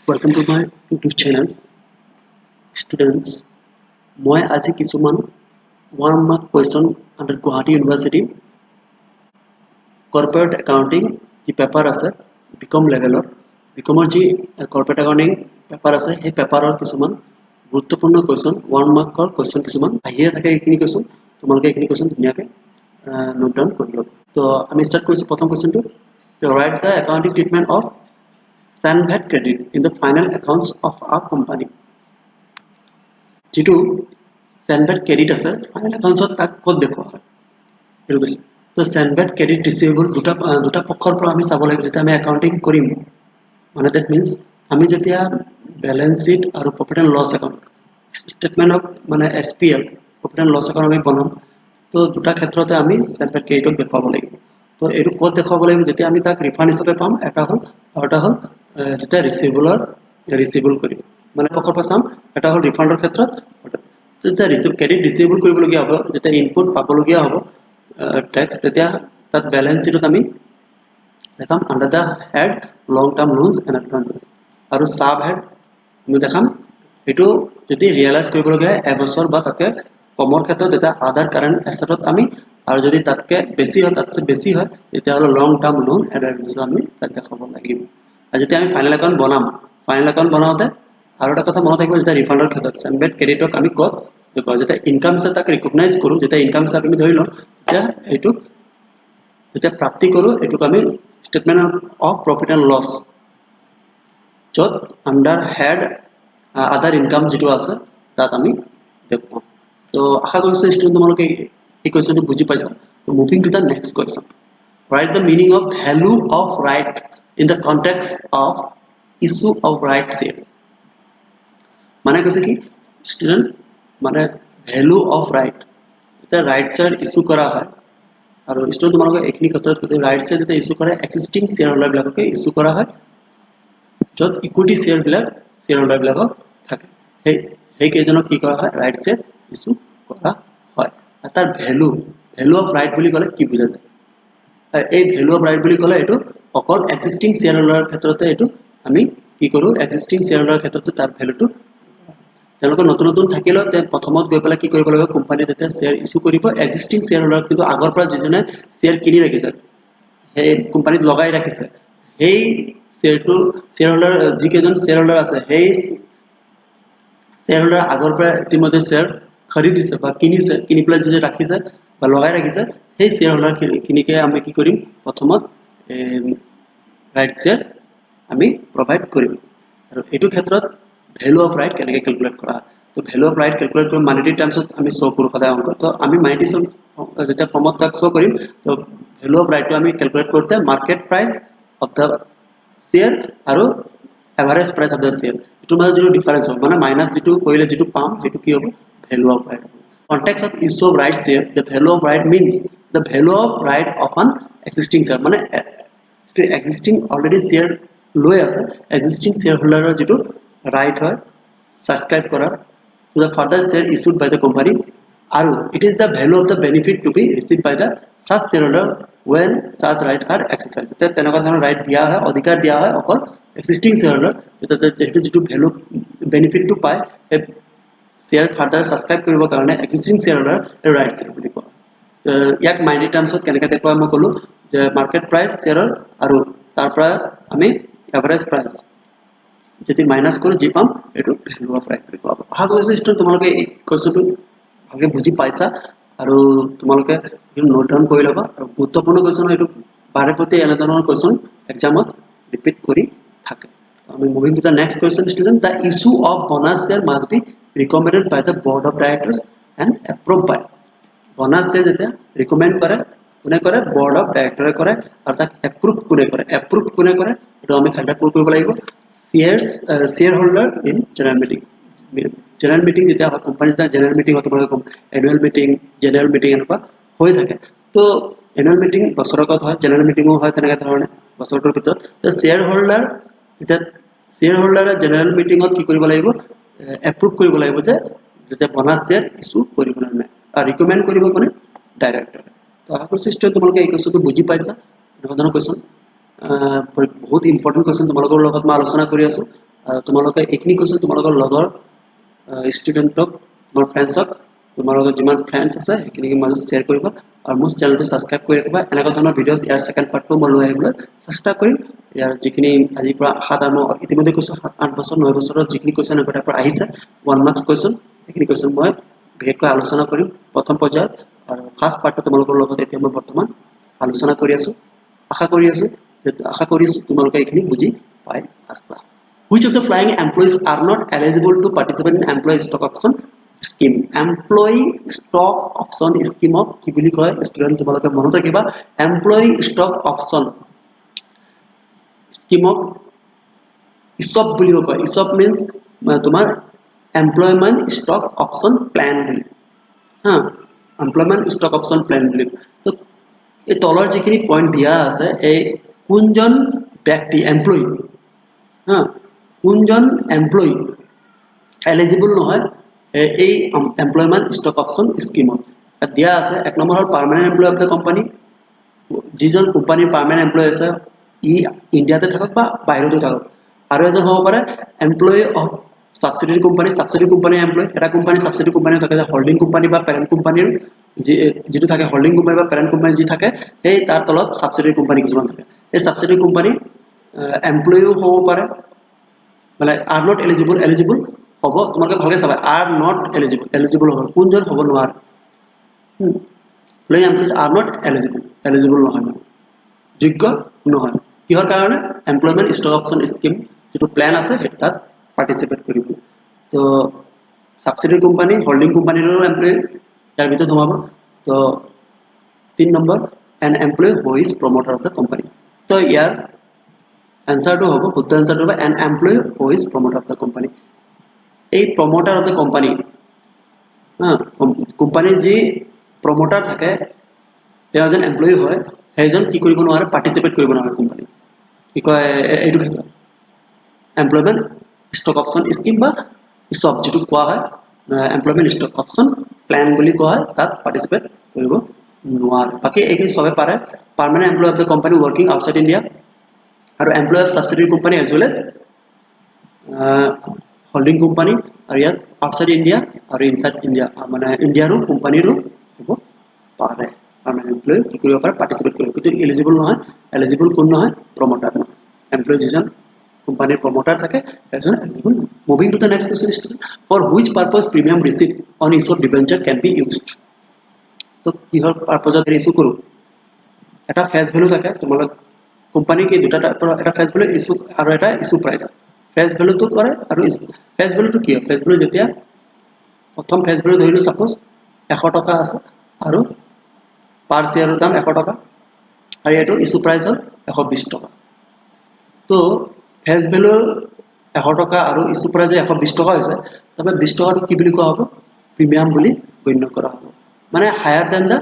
Welcome to my YouTube channel. Students, মই আজি কিছুমান 1 mark question under Guwahati University corporate accounting যি paper আছে বিকম লেভেলৰ বিকমৰ যি corporate accounting পেপাৰ আছে সেই পেপাৰৰ কিছুমান গুৰুত্বপূৰ্ণ question 1 markৰ question কিছুমান আহিয়ে থাকে এইখিনি question তোমালোকে এইখিনি question ধুনীয়াকৈ নোট ডাউন কৰি লব তো আমি স্টাৰ্ট কৰিছো প্ৰথম questionটো to write the accounting treatment of SANVAT credit in the final accounts of a company. যেটো SANVAT credit আছে final accounts তাক ক'ত দেখুৱা হয় এটো কৈছে তো SANVAT credit receivable দুটা পক্ষৰ পৰা আমি চাব লাগিব যেতিয়া আমি একাউন্টিং কৰিম মানে that means আমি যেতিয়া balance sheet আৰু profit and loss account statement of মানে SPL profit and loss account আমি বনাম তো দুটা ক্ষেত্ৰতে আমি SANVAT credit দেখুৱাব লাগিব তো এটো ক'ত দেখুৱাব লাগিব যেতিয়া আমি তাক ৰিফান্ড হিচাপে পাম এটা হল যেটা ৰিসিভেবল কৰিম মানে পক্ষৰ পৰা চাম এটা হল ৰিফান্ডৰ ক্ষেত্ৰত যেটা ক্ৰেডিট ৰিসিভেবল কৰিব লগিয়া হ'ব যেটা ইনপুট পাব লগিয়া হ'ব ট্যাক্স তেতিয়া তাত ব্যালেন্স শীটত আমি দেখাম under the head long term loans and advances আৰু সাব হেড আমি দেখাম এটো যদি ৰিয়েলাইজ কৰিব লগিয়া এবছৰ বা তাকে কমৰ ক্ষেত্ৰত এটা আদাৰ কাৰেন্ট এসেটত আমি আৰু যদি তাতকে বেছি হয় তাতছে বেছি হয় তেতিয়া হল লং টার্ম লোন এন্ড এডভান্সেস আমি তাক দেখাব লাগিব আৰু যেতিয়া আমি ফাইনাল একাউন্ট বনাম ফাইনাল একাউন্ট বনাওতে আৰু এটা কথা মনত ৰাখিব যেতিয়া ৰিফান্ডৰ ক্ষেত্ৰত SANVAT ক্ৰেডিটক আমি ক'ত দেখুৱা যেতিয়া ইনকাম হিচাপে তাক ৰিকগনাইজ কৰো যেতিয়া ইনকাম হিচাপে আমি ধৰি লওঁ তেতিয়া এইটো যেতিয়া প্ৰাপ্তি কৰো এটোক আমি statement of profit and loss যত আন্ডাৰ হেড আদাৰ ইনকাম যেটো আছে তাত আমি দেখুৱাম তো আশা কৰিছো ষ্টুডেন্ট তোমালোকে এই কোৱেশ্চনটো বুজি পাইছা তো moving to the next question write the meaning of value of right in the context of issue of right shares মানে কৈছে কি স্টুডেন্ট মানে ভ্যালু অফ রাইট এটা রাইট শেয়ার ইস্যু করা হয় আৰু স্টুডেন্ট তোমালোকে একনি ক্ষেত্ৰত যদি ৰাইট শেয়াৰ এটা ইস্যু কৰে এক্সিস্টিং শেয়াৰ হোল্ডাৰ বিলাককে ইস্যু কৰা হয় যত ইকুইটি শেয়াৰ হোল্ডাৰ বিলাকক থাকে সেই কেজনক কি কৰা হয় ৰাইট শেয়াৰ ইস্যু কৰা হয় তাৰ ভ্যালু অফ রাইট বুলি ক'লে কি বুজা যায় এই ভ্যালু অফ রাইট বুলি ক'লে এটো অকল এক্সিস্টিং শেয়ার হোল্ডাৰৰ ক্ষেত্ৰতে এটো আমি কি কৰো এক্সিস্টিং শেয়াৰ হোল্ডাৰৰ ক্ষেত্ৰতে তাৰ ভ্যালুটো তেওঁলোকে নতুন থাকিলেও তে প্ৰথমত গৈ পেলাই কি কৰিব লাগিব কোম্পানী তেতিয়া শেয়াৰ ইস্যু কৰিব এক্সিস্টিং শেয়াৰ হোল্ডাৰ কিন্তু আগৰ পৰা যিজনে শেয়াৰ কিনি ৰাখিছে সেই কোম্পানীত লগাই ৰাখিছে সেই শেয়াৰটো শেয়াৰ হোল্ডাৰ যি কেজন শেয়াৰ হোল্ডাৰ আছে সেই শেয়াৰ হোল্ডাৰ আগৰ পৰা ইতিমধ্যে শেয়াৰ খৰিদিছে বা কিনি পেলাই যদি ৰাখিছে বা লগাই ৰাখিছে সেই শেয়াৰ হোল্ডাৰ কিনিকে আমি কি কৰিম প্ৰথমত ৰাইট শেয়াৰ আমি প্ৰভাইড কৰিম আৰু এটো ক্ষেত্ৰত ভ্যালু অফ ৰাইট কেনেকৈ ক্যালকুলেট কৰা তো ভ্যালু অফ ৰাইট ক্যালকুলেট কৰি মনিটাৰী টাৰ্মছত আমি শো কৰো সদায় অংক তো আমি মনিটাৰী যেতিয়া ফৰ্মত তাক শো কৰিম তো ভ্যালু অফ ৰাইট আমি ক্যালকুলেট কৰোতে market price of the share আৰু average price of the share এটো মানে যেটো ডিফাৰেন্স হয় মানে মাইনাস যেটো কৰিলে যেটো পাম হেতু কি হ'ব value of right context of issue of right share the value of right means the value of right of an existing share মানে existing already share লৈ আছে existing shareholder যেটো right হয় subscribe কৰা to the further share issued by the company আৰু it is the value of the benefit to be received by the such shareholder when such right are exercised তেনেকুৱা ধৰণৰ right দিয়া হয় অধিকাৰ দিয়া হয় অকল existing shareholder যেটো যেটো value benefit to পায় share further subscribe কৰিবৰ কাৰণে existing shareholder right বুলি কোৱা ইয়াক মাইনাৰী টাৰ্মছত কেনেকৈ দেখুৱাই মই ক'লো যে মাৰ্কেট প্ৰাইস শ্বেয়াৰৰ আৰু তাৰ পৰা আমি এভাৰেজ প্ৰাইস যদি মাইনাস কৰি যি পাম এটো ভ্যালু অফ ৰাইট বুলি কোৱা আশা কৰিছো ষ্টুডেন্ট তোমালোকে এই কোৱেশ্চনটো ভালকৈ বুজি পাইছা আৰু তোমালোকে নোট ডাউন কৰি লবা আৰু গুৰুত্বপূৰ্ণ কোৱেশ্চন এটো বাৰে প্ৰতি এনে ধৰণৰ কোৱেশ্চন এক্সামত ৰিপিট কৰি থাকে আমি moving to the next question student the issue of bonus share must be recommended by the board of directors and approved by bonus share যেটা recommend কৰে কোনে কৰে board of director কৰে আৰু তাক approve কোনে কৰে এটো আমি খালি কৰিব লাগিব shareholder in general meeting যেতিয়া হয় কোম্পানীৰ general meeting হয় তোমালোকে annual meeting general meeting এনেকুৱা হৈ থাকে তো annual meeting বছৰকত হয় general meeting হয় তেনেকা ধৰণে বছৰটোৰ ভিতৰত তো shareholder general meeting কি কৰিব লাগিব approve কৰিব লাগিব যে যেতিয়া বোনাস শেয়াৰ ইস্যু কৰিব নাই আৰু ৰিকমেন্ড কৰিব কোনে ডাইৰেক্টৰ তো আশা কৰিছো ষ্টুডেন্ট তোমালোকে এই কোৱেশ্চনটো বুজি পাইছা এনেকুৱা ধৰণৰ কোৱেশ্চন বহুত ইম্পৰ্টেন্ট কোৱেশ্চন তোমালোকৰ লগত মই আলোচনা কৰি আছো তোমালোকে এইখিনি কৈছোঁ তোমালোকৰ লগৰ ষ্টুডেণ্টক মোৰ ফ্ৰেণ্ডছক তোমালোকৰ যিমান ফ্ৰেণ্ডছ আছে সেইখিনিকে মাজত শ্বেয়াৰ কৰিবা আৰু মোৰ চেনেলটো ছাবস্ক্ৰাইব কৰি ৰাখিবা এনেকুৱা ধৰণৰ ভিডিঅ'জ ইয়াৰ ছেকেণ্ড পাৰ্টটো মই লৈ আহিবলৈ চেষ্টা কৰিম ইয়াৰ যিখিনি আজিৰ পৰা 7 মই ইতিমধ্যে কৈছোঁ 7-8 বছৰ 9 বছৰত যিখিনি কুৱেশ্যন আগৰ পৰা আহিছে 1 মাৰ্কছ কুৱেশ্যন সেইখিনি কুৱেশ্যন মই বিশেষকৈ আলোচনা কৰিম প্ৰথম পৰ্যায়ত আৰু ফাৰ্ষ্ট পাৰ্টটো তোমালোকৰ লগত এতিয়া মই বৰ্তমান আলোচনা কৰি আছোঁ আশা কৰিছোঁ তোমালোকে এইখিনি বুজি পাই আছা Which of the following employees are not eligible to participate in employee stock option scheme? Employee stock option scheme of কি বুলি কয় ষ্টুডেণ্ট তোমালোকে মনত ৰাখিবা employee stock option scheme of ESOP বুলিও কয় ESOP means তোমাৰ employment stock option plan বুলি হা employment stock option plan বুলি তো এই তলৰ যিখিনি পইণ্ট দিয়া আছে এই কোনজন ব্যক্তি এমপ্লয়ী হা কোনজন এমপ্লয়ী এলিজিবল নহয় এই এমপ্লয়মেন্ট ষ্টক অপশন স্কিমত দিয়া আছে এক নম্বৰ হ'ল permanent employee of the company যিজন কোম্পানীৰ পাৰ্মানেন্ট এমপ্লয়ী আছে ই ইণ্ডিয়াতে থাকক বা বাহিৰতে থাকক আৰু এজন হ'ব পাৰে employee of subsidiary company employee এটা কোম্পানী সাবসিডিয়াৰি কোম্পানী থাকে যে হোল্ডিং কোম্পানী বা পেৰেন্ট কোম্পানীৰ যেটো থাকে হোল্ডিং কোম্পানী বা পেৰেন্ট কোম্পানী যি থাকে সেই তাৰ তলত সাবসিডিয়াৰি কোম্পানী কিছুমান থাকে এই সাবসিডিয়াৰি কোম্পানী এমপ্লয়ীও হ'ব পাৰে মানে are not eligible হ'ব তোমালোকে ভালকৈ চাবা are not eligible হ'ব কোনজন হ'ব নোৱাৰে following employees are not eligible নহয় যোগ্য নহয় কিহৰ কাৰণে এমপ্লয়মেন্ট ষ্টক অপশন স্কিম যেটো প্ল্যান আছে হেতাত পাৰ্টিসিপেট কৰিব তো সাবসিডিয়াৰি কোম্পানী হোল্ডিং কোম্পানীৰ এমপ্লয়ী তাৰ ভিতৰত সোমাব তো 3 number an employee who is promoter of the company তো ইয়াৰ answer to hobo শুদ্ধ answer to an employee who is promoter of the company এই promoter of the company company যি promoter থাকে তেওঁ এজন এমপ্লয়ী হয় সেইজন কি কৰিব নোৱাৰে পাৰ্টিসিপেট কৰিব নোৱাৰে কোম্পানী কি কয় এইটো ক্ষেত্ৰত এমপ্লয়মেন্ট ষ্টক অপশন স্কিম বা সব যেটো কোৱা হয় এমপ্লয়মেন্ট ষ্টক অপশন প্ল্যান বুলি কোৱা হয় তাত পাৰ্টিসিপেট কৰিব নোৱাৰে বাকি এইখিনি সবে পাৰে permanent employee of the company working outside India আৰু employee of subsidiary company as well as holding company আৰু ইয়াত আউটসাইড ইন্ডিয়া আৰু ইনসাইড ইন্ডিয়া মানে ইন্ডিয়াৰো কোম্পানীৰো হ'ব পাৰে পাৰ্মানেন্ট এমপ্লয়ী কি কৰিব পাৰে পাৰ্টিসিপেট কৰিব কিন্তু এলিজিবল নহয় এলিজিবল কোন নহয় প্ৰমোটাৰ নহয় এমপ্লয়ী যিজন কোম্পানীৰ প্ৰমোটাৰ থাকে এজন eligible moving to the next question student for which purpose premium receive on issue of debenture can be used to কিহৰ পাৰপাসত ইছ্যু কৰো এটা ফেস ভ্যালু থাকে তোমালোক কোম্পানী কি দুটা টাইপৰ এটা ফেস ভ্যালু ইছ্যু আৰু এটা ইছ্যু প্ৰাইস ফেস ভ্যালু তো কৰে আৰু ফেস ভ্যালু তো কি ফেস ভ্যালু যেতিয়া প্ৰথম ফেস ভ্যালু ধৰিলো সাপোজ 100 টকা আছে আৰু পাৰ শেয়াৰৰ দাম 100 টকা আৰু এটো ইছ্যু প্ৰাইস হ'ল 120 টকা তো ফেস ভ্যালু 100 টকা আৰু ইছ্যু প্ৰাইস 120 টকা হৈছে তবে 20 টকাটো কি বুলি কোৱা হ'ব প্ৰিমিয়াম বুলি গণ্য কৰা হ'ব মানে হায়াৰ দেন দা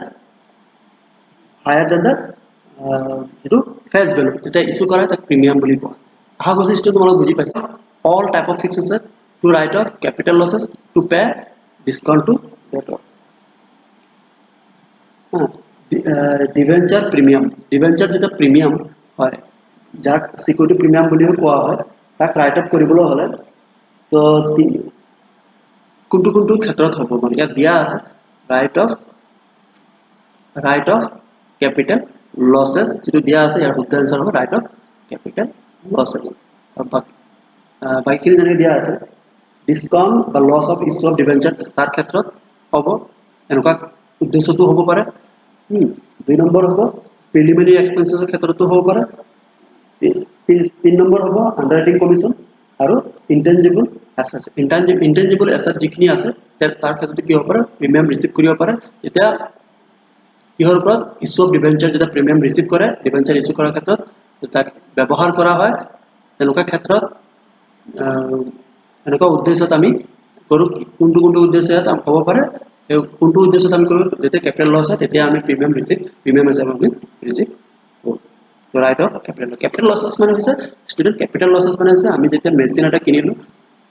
যেটো ফেস ভ্যালু যেটা ইস্যু কৰা তাক প্ৰিমিয়াম বুলি কোৱা আহা বৈশিষ্ট্য তোমালোক বুজি পাইছা all type of fixed asset to write off capital losses to pay discount to debtor debenture যেটা প্ৰিমিয়াম হয় যাক সিকিউৰিটি প্ৰিমিয়াম বুলিও কোৱা হয় তাক ৰাইট অফ কৰিবলৈ হলে তো কোনটো ক্ষেত্ৰত হ'ব মানে ইয়াত দিয়া আছে ৰাইট অফ capital losses যেটো দিয়া আছে ইয়াৰ শুদ্ধ আনসাৰ হ'ব ৰাইট অফ capital losses বাইকিৰ জনে দিয়া আছে ডিসকাউন্ট বা loss of issue of debenture তাৰ ক্ষেত্ৰত হ'ব এনেকুৱা উদ্দেশ্যটো হ'ব পাৰে 2 নম্বৰ হ'ব প্ৰিলিমিনাৰী এক্সপেন্সেছৰ ক্ষেত্ৰতো হ'ব পাৰে 3 নম্বৰ হ'ব আন্ডাৰৰাইটিং কমিশন আৰু ইনটেনজিবল এসেট যিখিনি আছে তাৰ ক্ষেত্ৰতো কি হ'ব পাৰে প্ৰিমিয়াম ৰিসিভ কৰিব পাৰে এতিয়া কিহৰ ওপৰত ইস্যু অফ ডিবেঞ্চাৰ যেটা প্ৰিমিয়াম ৰিসিভ কৰে ডিবেঞ্চাৰ ইস্যু কৰাৰ ক্ষেত্ৰত তাক ব্যৱহাৰ কৰা হয় তেনেকুৱা ক্ষেত্ৰত এনেকুৱা উদ্দেশ্যত আমি কৰো কোনটো উদ্দেশ্যত হ'ব পাৰে কোনটো উদ্দেশ্যত আমি কৰো যেতিয়া ক্যাপিটাল লস হয় তেতিয়া আমি প্ৰিমিয়াম হিচাপে আমি ৰিসিভ কৰো ৰাইট অফ ক্যাপিটাল লসেস মানে হৈছে ষ্টুডেন্ট ক্যাপিটাল লসেস মানে হৈছে আমি যেতিয়া মেচিন এটা কিনিলো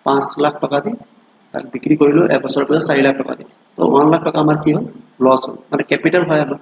5 লাখ টকা দি তাক বিক্ৰী কৰিলো এবছৰৰ পিছত 4 লাখ টকা দি তো 1 লাখ টকা আমাৰ কি হ'ল লস হ'ল মানে ক্যাপিটাল হয় আমাৰ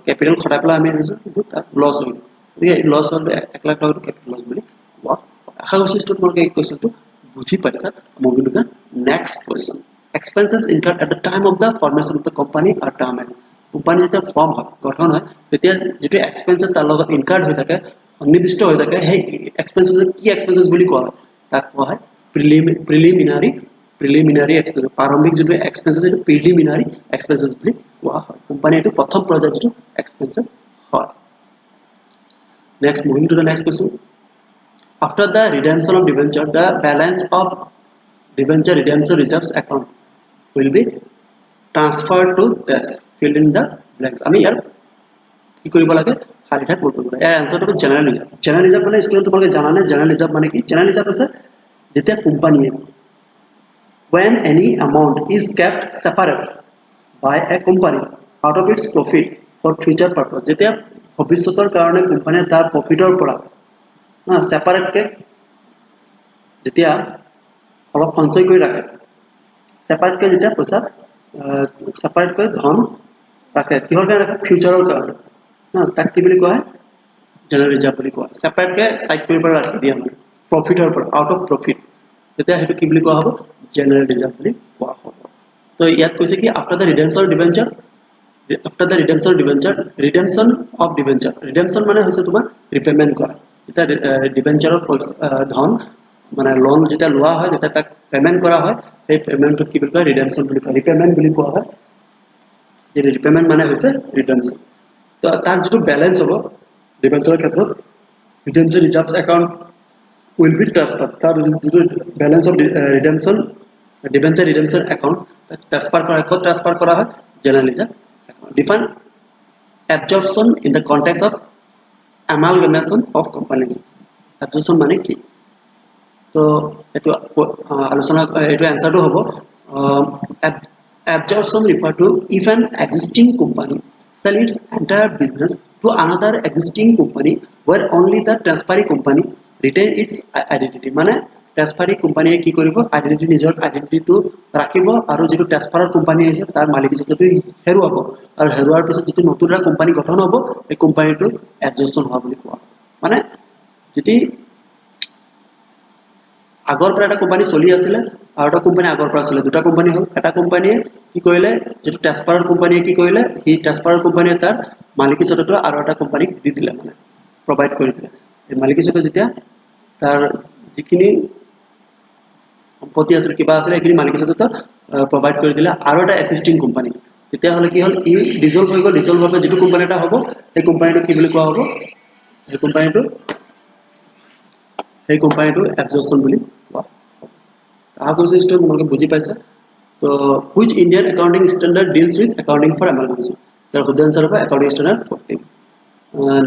ক্যাপিটাল খটাই পেলাই আমি আনিছো কিন্তু তাক লস হ'ল এই লস হ'ল 1 লাখ টকা ক্যাপিটাল লস বুলি কোৱা আশা কৰিছোঁ তোমালোকে এই কোৱেশ্চনটো বুজি পাইছা move in two the next question expenses incurred at the time of the formation of the company are termed as company যেতিয়া ফৰ্ম হয় গঠন হয় তেতিয়া যেটো এক্সপেন্সেস তাৰ লগত ইনকাৰ্ড হৈ থাকে নিৰ্দিষ্ট হৈ থাকে সেই এক্সপেন্সেস কি এক্সপেন্সেস বুলি কোৱা হয় তাক কোৱা হয় প্ৰিলিমিনাৰী এক্সপেন্সেস প্ৰাৰম্ভিক যেটো এক্সপেন্সেস এটো প্ৰিলিমিনাৰী এক্সপেন্সেস বুলি কোৱা হয় কোম্পানী এটো প্ৰথম পৰ্যায়ৰ যেটো এক্সপেন্সেস হয় next moving to the next question after the redemption of debenture the balance of debenture redemption reserves account will be transferred to this fill in the blanks আমি ইয়াৰ কি কৰিব লাগে খালি ঠাই পূৰণ কৰিব লাগে ইয়াৰ আনসাৰটো হ'ল জেনাৰেল ৰিজাৰ্ভ মানে স্টুডেন্ট তোমালোকে জানা নে জেনাৰেল ৰিজাৰ্ভ মানে কি জেনাৰেল ৰিজাৰ্ভ আছে যেতিয়া কোম্পানীয়ে when any amount is kept separate by a company out of its profit for future purpose যেতিয়া ভৱিষ্যতৰ কাৰণে কোম্পানীয়ে তাৰ প্ৰফিটৰ পৰা সেপাৰেট কে যেতিয়া অলপ সঞ্চয় কৰি ৰাখে সেপাৰেট কে যেতিয়া পইচা সেপাৰেট কৈ ধন ৰাখে কিহৰ কাৰণে ৰাখে ফিউচাৰৰ কাৰণে তাক কি বুলি কোৱা হয় জেনাৰেল ৰিজাৰ্ভ বুলি কোৱা সেপাৰেট কে সাইড কৰি পৰা ৰাখি দিয়া মানে প্ৰফিটৰ পৰা আউট অফ প্ৰফিট তেতিয়া হেতু কি বুলি কোৱা হ'ব জেনাৰেল ৰিজাৰ্ভ বুলি কোৱা হ'ব তো ইয়াত কৈছে কি আফটাৰ দা ৰিডেমশন অফ ডিবেঞ্চাৰ ৰিডেমশন মানে হৈছে তোমাৰ ৰিপেমেন্ট কৰা এটা ডিবেঞ্চাৰৰ ধন মানে লোন যেটা লোৱা হয় যেটা তাক পেমেন্ট কৰা হয় সেই পেমেন্টটো কি বুলি কয় ৰিডেমশন বুলি কয় ৰিপেমেন্ট বুলি কোৱা হয় এই ৰিপেমেন্ট মানে হৈছে ৰিডেমশন তো তাৰ যেটো ব্যালেন্স হ'ব ডিবেঞ্চাৰৰ ক্ষেত্ৰত redemption reserves account will be transferred তাৰ যেটো balance of redemption debenture redemption account transfer কৰা হয় general reserve account define absorption in the context of amalgamation of companies absorption মানে কি তো এটো আলোচনা এটো আনসারটো হ'ব absorption refer to if an existing company sell its entire business to another existing company where only the transferring company retain its identity মানে transferring কোম্পানীয়ে কি কৰিব আইডেন্টিটি নিজৰ আইডেন্টিটিটো ৰাখিব আৰু যেটো ট্ৰান্সফাৰৰ কোম্পানী আছে তাৰ মালিকীস্বত্বটো হেৰুৱাব আৰু হেৰুৱাৰ পিছত যেটো নতুন এটা কোম্পানী গঠন হ'ব এই কোম্পানীটো এডজাস্টন হোৱা বুলি কোৱা মানে যেতি আগৰ পৰা এটা কোম্পানী চলি আছিল আৰু এটা কোম্পানী আগৰ পৰা চলে দুটা কোম্পানী হ'ল এটা কোম্পানীয়ে কি কৰিলে যেটো ট্ৰান্সফাৰৰ কোম্পানীয়ে কি কৰিলে হি ট্ৰান্সফাৰৰ কোম্পানীয়ে তাৰ মালিকীস্বত্বটো আৰু এটা কোম্পানীক দি দিলে মানে প্ৰভাইড কৰি দিলে এই মালিকীস্বত্ব যেতিয়া তাৰ যিখিনি সম্পত্তি আছিল কিবা আছিল এইখিনি মালিকীস্বত্ব প্ৰভাইড কৰি দিলে আৰু এটা এক্সিস্টিং কোম্পানী তেতিয়া হলে কি হল ই ডিজলভ হৈ গল ডিজলভ হোৱাৰ যেটো কোম্পানী এটা হ'ব এই কোম্পানীটো কি বুলি কোৱা হ'ব এই কোম্পানীটো এবজৰ্পচন বুলি কোৱা আগৰ সিস্টেম তোমালোকে বুজি পাইছা তো which Indian accounting standard deals with accounting for amalgamation তাৰ শুদ্ধ আনসাৰ হ'ব accounting standard 14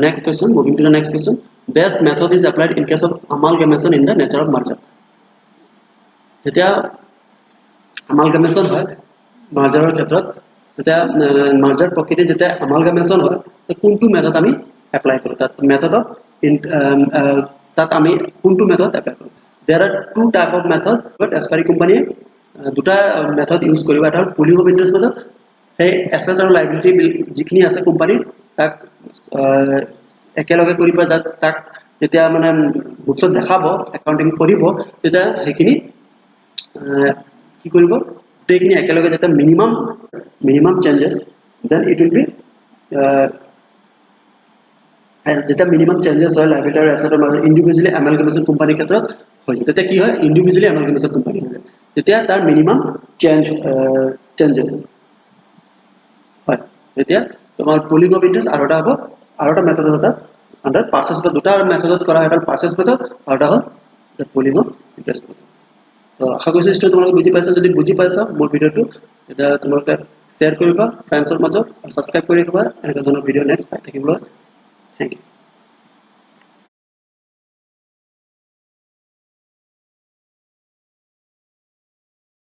next question moving to the next question best method is applied in case of amalgamation in the nature of merger যেতিয়া amalgamation হয় মাৰ্জাৰৰ ক্ষেত্ৰত তেতিয়া merger প্ৰকৃতি যেতিয়া amalgamation হয় তো কোনটো মেথড আমি এপ্লাই কৰো তাত মেথড অফ তাত আমি কোনটো মেথড এপ্লাই কৰো there are two type of method but transferring company দুটা মেথড ইউজ কৰিবা এটা পুলিং অফ ইন্টাৰেস্ট মেথড সেই এসেট আৰু লায়াবিলিটি যিখিনি আছে কোম্পানী তাক একেলগে কৰিবা তাক যেতিয়া মানে বুকছত দেখাব একাউন্টিং কৰিব তেতিয়া হেখিনি কি কৰিব তেখিনি একেলগে যেটা minimum changes then it will be যেটা মিনিমাম চেঞ্জেস হয় লায়াবিলিটি আৰু এসেটৰ মাজত ইন্ডিভিজুয়ালি অ্যামালগামেশন কোম্পানীৰ ক্ষেত্ৰত হৈছে তেতিয়া কি হয় ইন্ডিভিজুয়ালি অ্যামালগামেশন কোম্পানী হয় তেতিয়া তাৰ মিনিমাম চেঞ্জেস হয় তেতিয়া তোমাৰ পুলিং অফ ইন্টাৰেস্ট আৰু এটা হ'ব আৰু এটা মেথড আছে আন্ডাৰ পাৰচেজ বা দুটা মেথডত কৰা এটা পাৰচেজ মেথড আৰু এটা হ'ল the pulling of interest method তো আশা কৰিছো স্টুডেন্ট তোমালোকে বুজি পাইছা যদি বুজি পাইছা মোৰ ভিডিওটো এটা তোমালোকে শেয়াৰ কৰিবা ফ্ৰেণ্ডছৰ মাজত আৰু সাবস্ক্ৰাইব কৰি ৰাখিবা এনেকুৱা ধৰণৰ ভিডিও নেক্সট পাই থাকিবলৈ থ্যাংক ইউ